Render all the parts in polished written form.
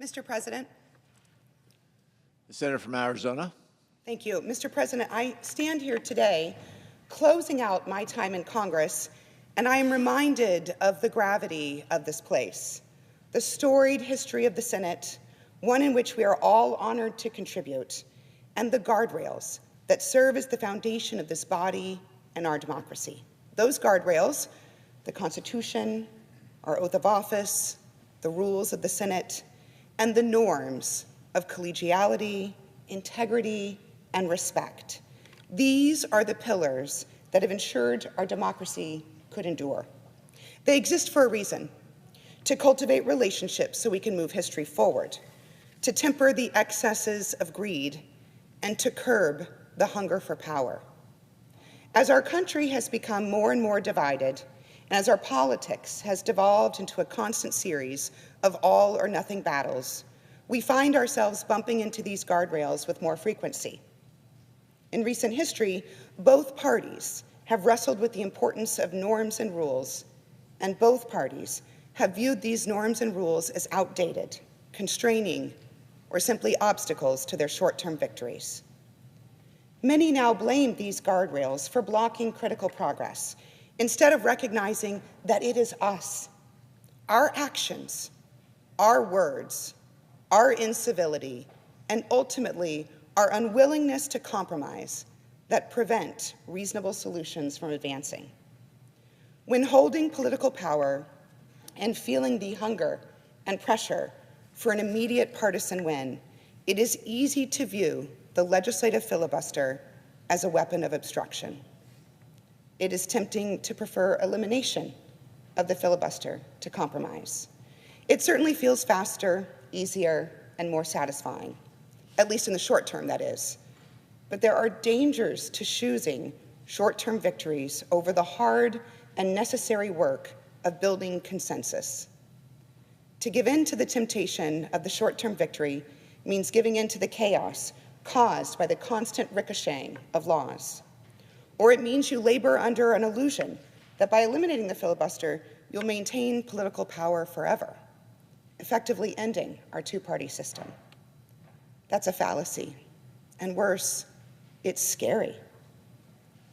Mr. President. The senator from Arizona. Thank you. Mr. President, I stand here today closing out my time in Congress, and I am reminded of the gravity of this place, the storied history of the Senate, one in which we are all honored to contribute, and the guardrails that serve as the foundation of this body and our democracy. Those guardrails, the Constitution, our oath of office, the rules of the Senate, and the norms of collegiality, integrity, and respect. These are the pillars that have ensured our democracy could endure. They exist for a reason: to cultivate relationships so we can move history forward, to temper the excesses of greed, and to curb the hunger for power. As our country has become more and more divided, and as our politics has devolved into a constant series of all or nothing battles, we find ourselves bumping into these guardrails with more frequency. In recent history, both parties have wrestled with the importance of norms and rules, and both parties have viewed these norms and rules as outdated, constraining, or simply obstacles to their short-term victories. Many now blame these guardrails for blocking critical progress, instead of recognizing that it is us, our actions, our words, our incivility, and ultimately our unwillingness to compromise that prevent reasonable solutions from advancing. When holding political power and feeling the hunger and pressure for an immediate partisan win, it is easy to view the legislative filibuster as a weapon of obstruction. It is tempting to prefer elimination of the filibuster to compromise. It certainly feels faster, easier, and more satisfying, at least in the short term, that is. But there are dangers to choosing short-term victories over the hard and necessary work of building consensus. To give in to the temptation of the short-term victory means giving in to the chaos caused by the constant ricocheting of laws. Or it means you labor under an illusion that by eliminating the filibuster, you'll maintain political power forever, effectively ending our two-party system. That's a fallacy, and worse, it's scary.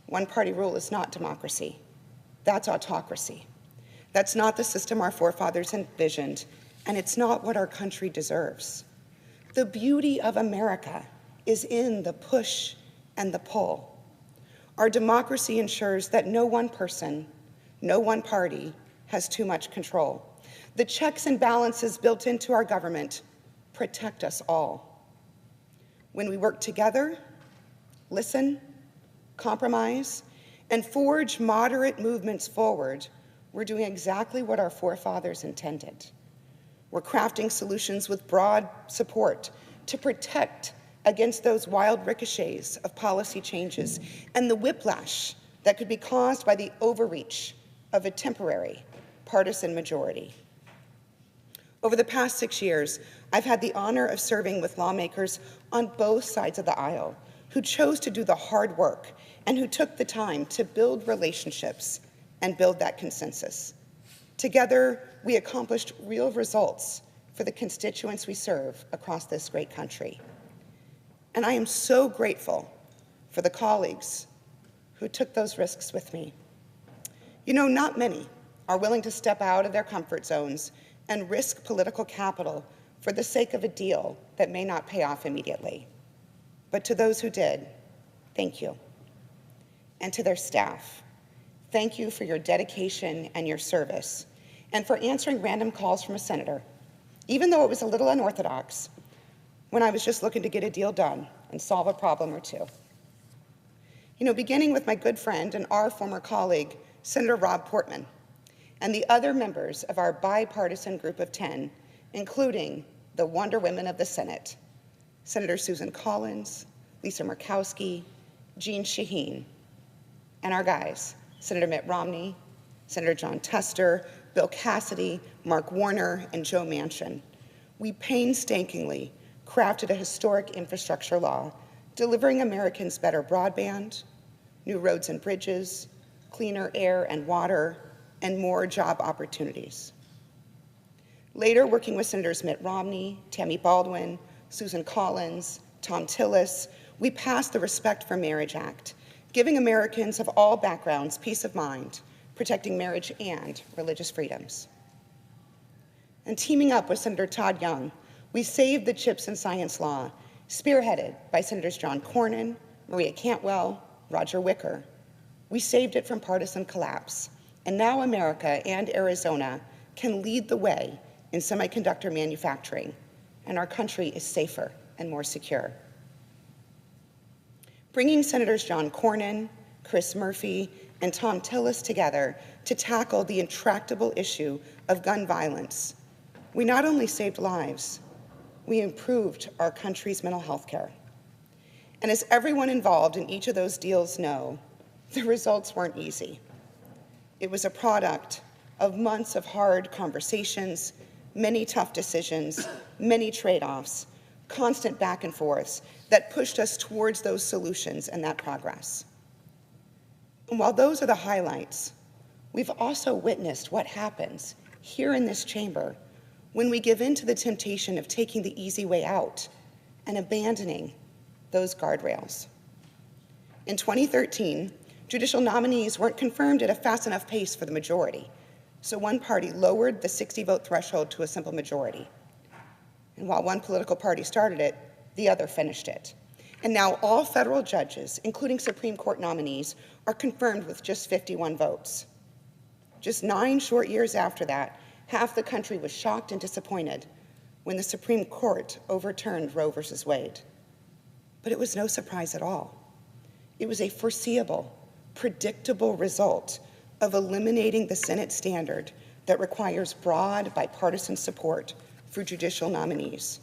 One-party rule is not democracy. That's autocracy. That's not the system our forefathers envisioned, and it's not what our country deserves. The beauty of America is in the push and the pull. Our democracy ensures that no one person, no one party has too much control. The checks and balances built into our government protect us all. When we work together, listen, compromise, and forge moderate movements forward, we're doing exactly what our forefathers intended. We're crafting solutions with broad support to protect against those wild ricochets of policy changes and the whiplash that could be caused by the overreach of a temporary partisan majority. Over the past 6 years, I've had the honor of serving with lawmakers on both sides of the aisle who chose to do the hard work and who took the time to build relationships and build that consensus. Together, we accomplished real results for the constituents we serve across this great country. And I am so grateful for the colleagues who took those risks with me. You know, not many are willing to step out of their comfort zones and risk political capital for the sake of a deal that may not pay off immediately. But to those who did, thank you. And to their staff, thank you for your dedication and your service, and for answering random calls from a senator, even though it was a little unorthodox, when I was just looking to get a deal done and solve a problem or two. You know, beginning with my good friend and our former colleague, Senator Rob Portman, and the other members of our bipartisan group of 10, including the Wonder Women of the Senate, Senator Susan Collins, Lisa Murkowski, Jeanne Shaheen, and our guys, Senator Mitt Romney, Senator John Tester, Bill Cassidy, Mark Warner, and Joe Manchin. We painstakingly crafted a historic infrastructure law, delivering Americans better broadband, new roads and bridges, cleaner air and water, and more job opportunities. Later, working with Senators Mitt Romney, Tammy Baldwin, Susan Collins, Tom Tillis, we passed the Respect for Marriage Act, giving Americans of all backgrounds peace of mind, protecting marriage and religious freedoms. And teaming up with Senator Todd Young, we saved the CHIPS and Science Law, spearheaded by Senators John Cornyn, Maria Cantwell, Roger Wicker. We saved it from partisan collapse, and now America and Arizona can lead the way in semiconductor manufacturing, and our country is safer and more secure. Bringing Senators John Cornyn, Chris Murphy, and Tom Tillis together to tackle the intractable issue of gun violence, we not only saved lives, we improved our country's mental health care. And as everyone involved in each of those deals know, the results weren't easy. It was a product of months of hard conversations, many tough decisions, many trade-offs, constant back and forths that pushed us towards those solutions and that progress. And while those are the highlights, we've also witnessed what happens here in this chamber when we give in to the temptation of taking the easy way out and abandoning those guardrails. In 2013, judicial nominees weren't confirmed at a fast enough pace for the majority, so one party lowered the 60-vote threshold to a simple majority. And while one political party started it, the other finished it. And now all federal judges, including Supreme Court nominees, are confirmed with just 51 votes. Just 9 short years after that, half the country was shocked and disappointed when the Supreme Court overturned Roe versus Wade. But it was no surprise at all. It was a foreseeable, predictable result of eliminating the Senate standard that requires broad bipartisan support for judicial nominees.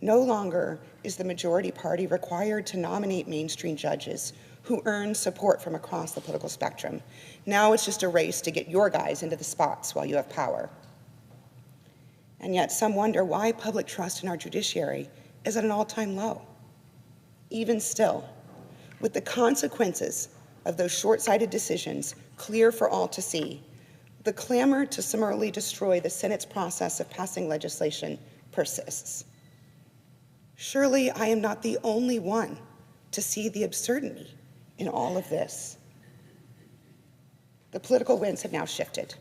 No longer is the majority party required to nominate mainstream judges who earn support from across the political spectrum. Now it's just a race to get your guys into the spots while you have power. And yet some wonder why public trust in our judiciary is at an all-time low. Even still, with the consequences of those short-sighted decisions clear for all to see, the clamor to summarily destroy the Senate's process of passing legislation persists. Surely I am not the only one to see the absurdity in all of this. The political winds have now shifted,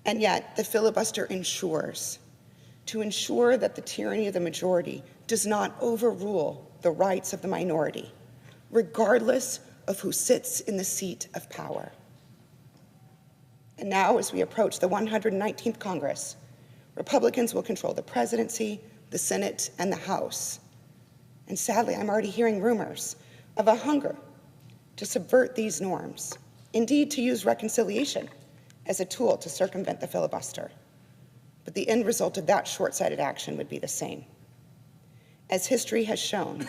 and yet the filibuster ensures that the tyranny of the majority does not overrule the rights of the minority, regardless of who sits in the seat of power. And now, as we approach the 119th Congress, Republicans will control the presidency, the Senate, and the House. And sadly, I'm already hearing rumors of a hunger to subvert these norms, indeed to use reconciliation as a tool to circumvent the filibuster. But the end result of that short-sighted action would be the same. As history has shown,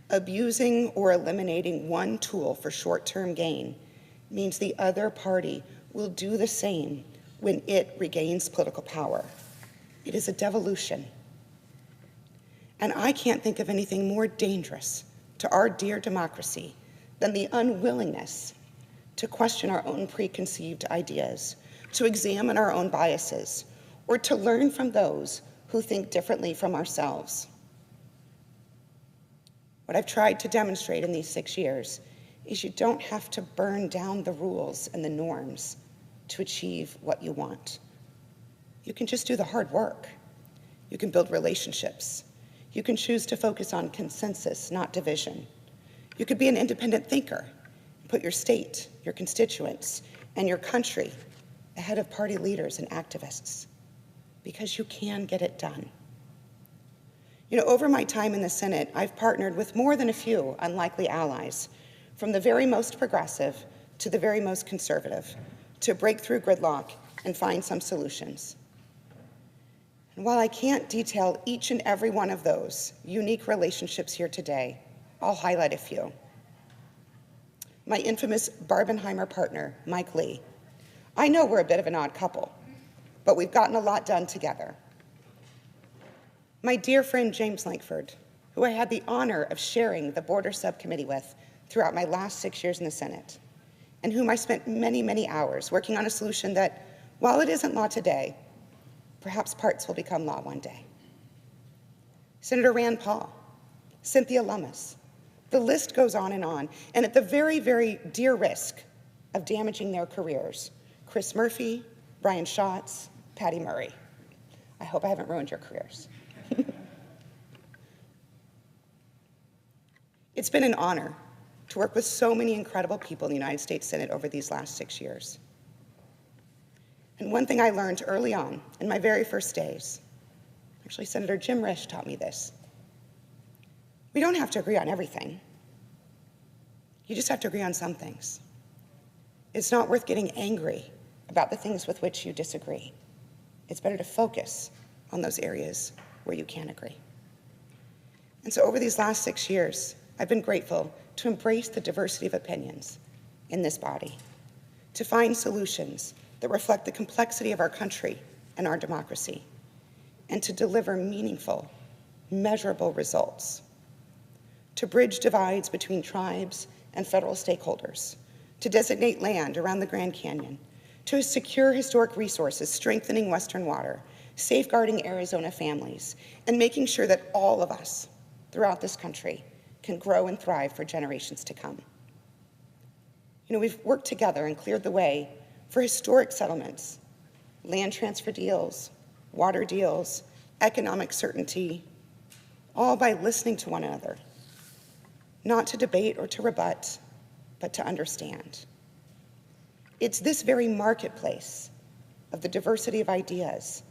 abusing or eliminating one tool for short-term gain means the other party will do the same when it regains political power. It is a devolution. And I can't think of anything more dangerous to our dear democracy than the unwillingness to question our own preconceived ideas, to examine our own biases, or to learn from those who think differently from ourselves. What I've tried to demonstrate in these 6 years is you don't have to burn down the rules and the norms to achieve what you want. You can just do the hard work. You can build relationships. You can choose to focus on consensus, not division. You could be an independent thinker, put your state, your constituents, and your country ahead of party leaders and activists, because you can get it done. You know, over my time in the Senate, I've partnered with more than a few unlikely allies, from the very most progressive to the very most conservative, to break through gridlock and find some solutions. And while I can't detail each and every one of those unique relationships here today, I'll highlight a few. My infamous Barbenheimer partner, Mike Lee. I know we're a bit of an odd couple, but we've gotten a lot done together. My dear friend, James Lankford, who I had the honor of sharing the border subcommittee with throughout my last 6 years in the Senate, and whom I spent many, many hours working on a solution that, while it isn't law today, Perhaps parts will become law one day. Senator Rand Paul, Cynthia Lummis. The list goes on, and at the very, very dear risk of damaging their careers, Chris Murphy, Brian Schatz, Patty Murray. I hope I haven't ruined your careers. It's been an honor to work with so many incredible people in the United States Senate over these last 6 years. And one thing I learned early on in my very first days, actually Senator Jim Risch taught me this. We don't have to agree on everything. You just have to agree on some things. It's not worth getting angry about the things with which you disagree. It's better to focus on those areas where you can agree. And so over these last 6 years, I've been grateful to embrace the diversity of opinions in this body, to find solutions that reflect the complexity of our country and our democracy, and to deliver meaningful, measurable results, to bridge divides between tribes and federal stakeholders, to designate land around the Grand Canyon, to secure historic resources, strengthening Western water, safeguarding Arizona families, and making sure that all of us throughout this country can grow and thrive for generations to come. We've worked together and cleared the way for historic settlements, land transfer deals, water deals, economic certainty, all by listening to one another, not to debate or to rebut, but to understand. It's this very marketplace of the diversity of ideas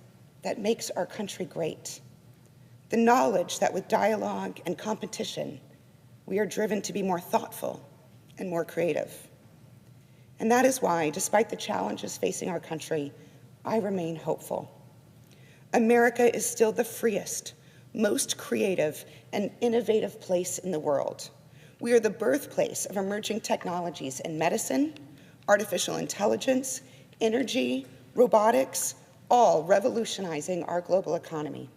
that makes our country great. The knowledge that with dialogue and competition, we are driven to be more thoughtful and more creative. And that is why, despite the challenges facing our country, I remain hopeful. America is still the freest, most creative, and innovative place in the world. We are the birthplace of emerging technologies in medicine, artificial intelligence, energy, robotics, all revolutionizing our global economy.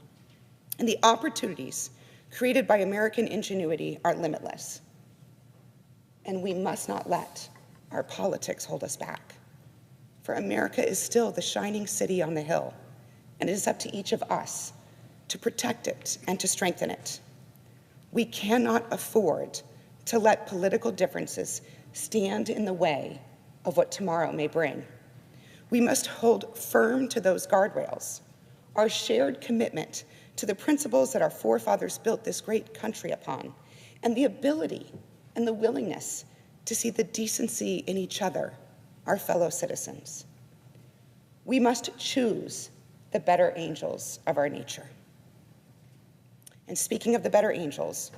And the opportunities created by American ingenuity are limitless. And we must not let our politics hold us back. For America is still the shining city on the hill, and it is up to each of us to protect it and to strengthen it. We cannot afford to let political differences stand in the way of what tomorrow may bring. We must hold firm to those guardrails, our shared commitment to the principles that our forefathers built this great country upon, and the ability and the willingness to see the decency in each other, our fellow citizens. We must choose the better angels of our nature. And speaking of the better angels,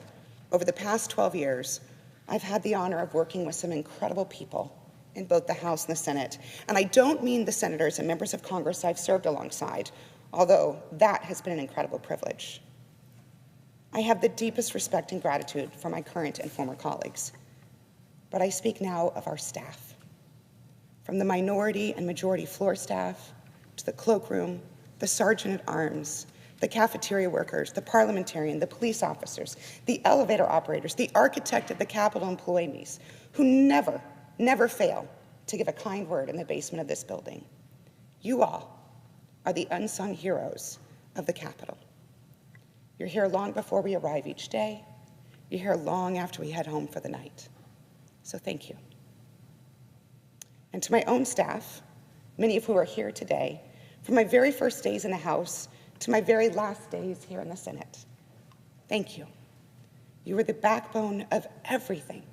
over the past 12 years, I've had the honor of working with some incredible people in both the House and the Senate. And I don't mean the senators and members of Congress I've served alongside, although that has been an incredible privilege. I have the deepest respect and gratitude for my current and former colleagues. But I speak now of our staff, from the minority and majority floor staff to the cloakroom, the sergeant at arms, the cafeteria workers, the parliamentarian, the police officers, the elevator operators, the architect of the Capitol employees, who never fail to give a kind word in the basement of this building. You all are the unsung heroes of the Capitol. You're here long before we arrive each day. You're here long after we head home for the night. So thank you. And to my own staff, many of who are here today, from my very first days in the House to my very last days here in the Senate, thank you. You are the backbone of everything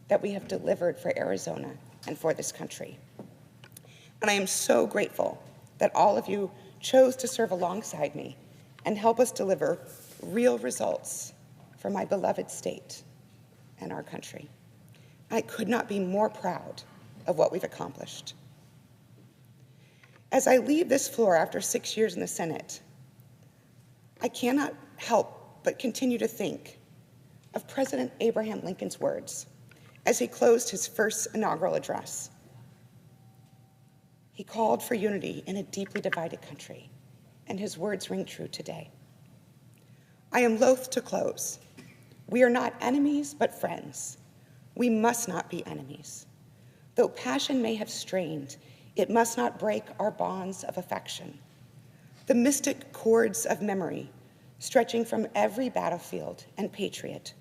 that we have delivered for Arizona and for this country. And I am so grateful that all of you chose to serve alongside me and help us deliver real results for my beloved state and our country. I could not be more proud of what we've accomplished. As I leave this floor after 6 years in the Senate, I cannot help but continue to think of President Abraham Lincoln's words as he closed his first inaugural address. He called for unity in a deeply divided country, and his words ring true today. I am loath to close. We are not enemies, but friends. We must not be enemies. Though passion may have strained, it must not break our bonds of affection. The mystic chords of memory, stretching from every battlefield and patriot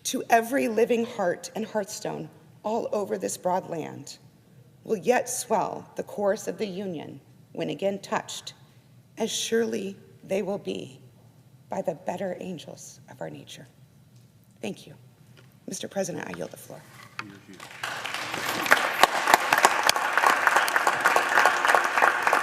to every living heart and hearthstone all over this broad land, will yet swell the chorus of the Union when again touched, as surely they will be by the better angels of our nature. Thank you. Mr. President, I yield the floor.